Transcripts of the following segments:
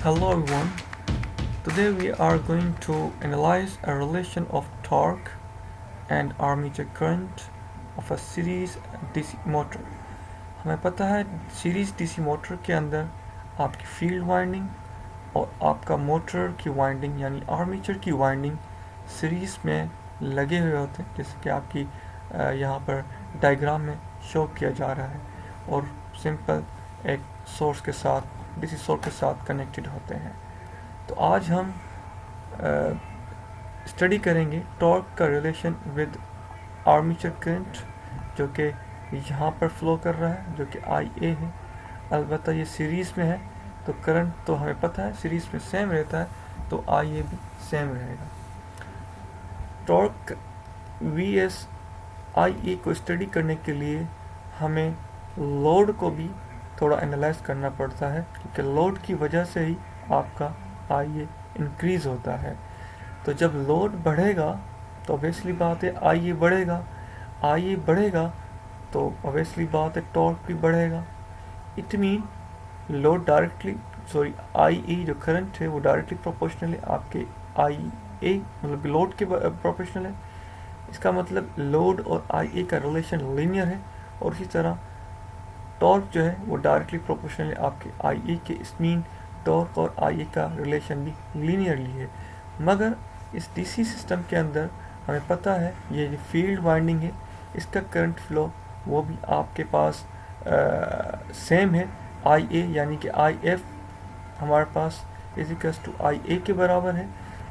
Hello everyone. Today we are going to analyze a relation of torque and armature current of a series DC motor. हमें पता है series DC motor के अंदर आपकी field winding और आपका motor की वाइंडिंग यानी आर्मेचर की वाइंडिंग सीरीज में लगे हुए होते हैं, जैसे कि आपकी यहाँ पर डायग्राम में शो किया जा रहा है, और सिंपल एक सोर्स के साथ डीसी सोर्स के साथ कनेक्टेड होते हैं। तो आज हम स्टडी करेंगे टॉर्क का रिलेशन विद आर्मेचर करंट, जो कि यहाँ पर फ्लो कर रहा है, जो कि आई ए है। अलबत्ता ये सीरीज़ में है तो करंट तो हमें पता है सीरीज़ में सेम रहता है, तो आई ए भी सेम रहेगा। टॉर्क वी एस आई ए को स्टडी करने के लिए हमें लोड को भी थोड़ा एनालाइज करना पड़ता है, क्योंकि लोड की वजह से ही आपका आई ए इंक्रीज़ होता है। तो जब लोड बढ़ेगा तो ऑब्वियसली बात है आई ए बढ़ेगा, आई ए बढ़ेगा तो ऑब्वियसली बात है टॉर्क भी बढ़ेगा। It mean load directly I ए जो करंट है वो डायरेक्टली प्रोपोर्शनल है आपके आई ए, मतलब लोड के प्रोपोर्शनल है। इसका मतलब लोड और आई ए का रिलेशन लीनियर है, और इसी तरह टॉर्क जो है वो डायरेक्टली प्रोपोर्शनल है आपके आई ए के। इस मीन टॉर्क और आई ए का रिलेशन भी लीनियरली है। मगर इस डीसी सिस्टम के अंदर हमें पता है ये जो फील्ड वाइंडिंग है इसका करंट फ्लो वो भी आपके पास सेम है आई ए, यानी कि आई एफ हमारे पास इजिकल्स टू आई ए के बराबर है।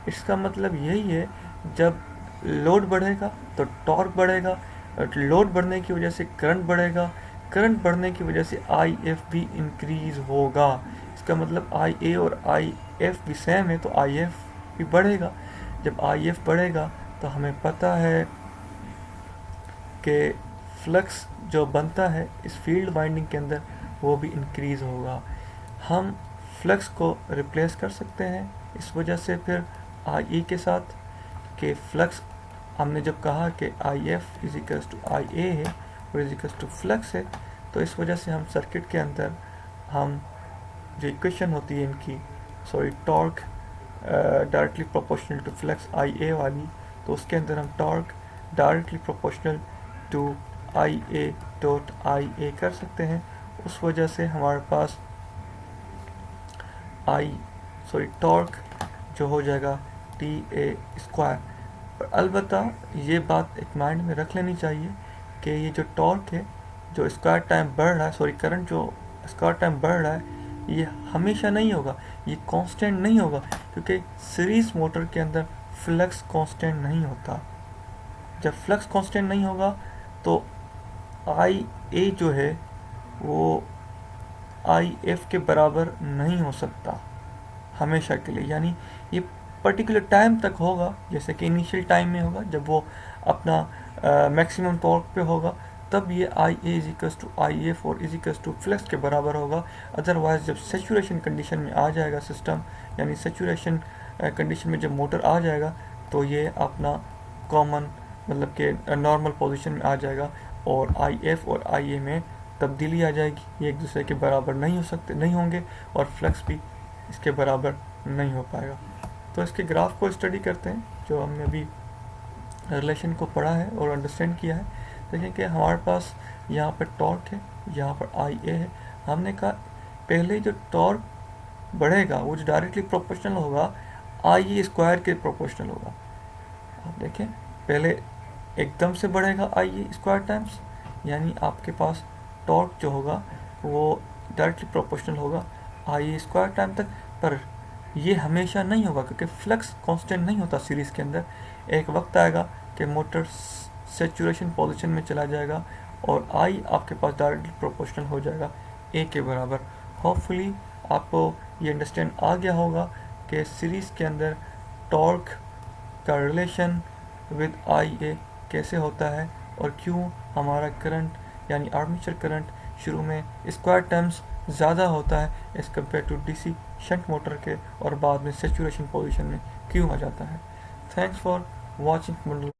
इसका मतलब यही है जब लोड बढ़ेगा तो टॉर्क बढ़ेगा, लोड बढ़ने की वजह से करंट बढ़ेगा, करंट बढ़ने की वजह से आई एफ भी इंक्रीज होगा। इसका मतलब आई ए और आई एफ भी सेम है तो आई एफ भी बढ़ेगा। जब आई एफ बढ़ेगा तो हमें पता है कि फ्लक्स जो बनता है इस फील्ड वाइंडिंग के अंदर वो भी इंक्रीज़ होगा। हम फ्लक्स को रिप्लेस कर सकते हैं इस वजह से फिर आई ई के साथ, कि फ्लक्स हमने जब कहा कि I F is equals to I A है और इज इक्वल्स टू फ्लक्स है, तो इस वजह से हम सर्किट के अंदर हम जो इक्वेशन होती है इनकी torque directly proportional to flux I A वाली, तो उसके अंदर हम torque directly proportional to I A dot I A कर सकते हैं। उस वजह से हमारे पास टॉर्क जो हो जाएगा टी ए स्क्वायर। पर अलबत्ता ये बात एक माइंड में रख लेनी चाहिए कि ये जो टॉर्क है जो स्क्वायर टाइम बढ़ रहा है, करंट जो स्क्वायर टाइम बढ़ रहा है, ये हमेशा नहीं होगा, ये कांस्टेंट नहीं होगा, क्योंकि सीरीज मोटर के अंदर फ्लक्स कांस्टेंट नहीं होता। जब फ्लक्स कांस्टेंट नहीं होगा तो आई ए जो है वो आई एफ के बराबर नहीं हो सकता हमेशा के लिए। यानी ये पर्टिकुलर टाइम तक होगा, जैसे कि इनिशियल टाइम में होगा जब वो अपना मैक्सिमम टॉर्क पे होगा, तब ये I A is equals to I F और इज इक्वल्स टू फ्लक्स के बराबर होगा। अदरवाइज जब सेचुरेशन कंडीशन में आ जाएगा सिस्टम, यानी सेचुरेशन कंडीशन में जब मोटर आ जाएगा तो ये अपना कॉमन मतलब कि नॉर्मल पोजीशन में आ जाएगा और आई एफ और आई ए में तब्दीली आ जाएगी। ये एक दूसरे के बराबर नहीं होंगे और फ्लक्स भी इसके बराबर नहीं हो पाएगा। तो इसके ग्राफ को स्टडी करते हैं, जो हमने अभी रिलेशन को पढ़ा है और अंडरस्टैंड किया है। देखें कि हमारे पास यहाँ पर टॉर्क है, यहाँ पर आई ए है। हमने कहा पहले जो टॉर्क बढ़ेगा वो जो डायरेक्टली प्रोपोर्शनल होगा आई ए स्क्वायर के प्रोपोर्शनल होगा। आप देखें पहले एकदम से बढ़ेगा आई ए स्क्वायर टाइम्स, यानी आपके पास टॉर्क जो होगा वो डायरेक्टली प्रोपोर्शनल होगा आई ए स्क्वायर टाइम तक। पर ये हमेशा नहीं होगा, क्योंकि फ्लक्स कांस्टेंट नहीं होता सीरीज़ के अंदर। एक वक्त आएगा कि मोटर सेचुरेशन पोजीशन में चला जाएगा और आई आपके पास डायरेक्टली प्रोपोर्शनल हो जाएगा ए के बराबर। होपफुली आपको ये अंडरस्टैंड आ गया होगा कि सीरीज़ के अंदर टॉर्क का रिलेशन विद आई ए कैसे होता है और क्यों हमारा करंट यानी आर्मेचर करंट शुरू में स्क्वायर टर्म्स ज़्यादा होता है as compare to DC shunt motor के, और बाद में सेचुरेशन पोजीशन में क्यों आ जाता है। Thanks for watching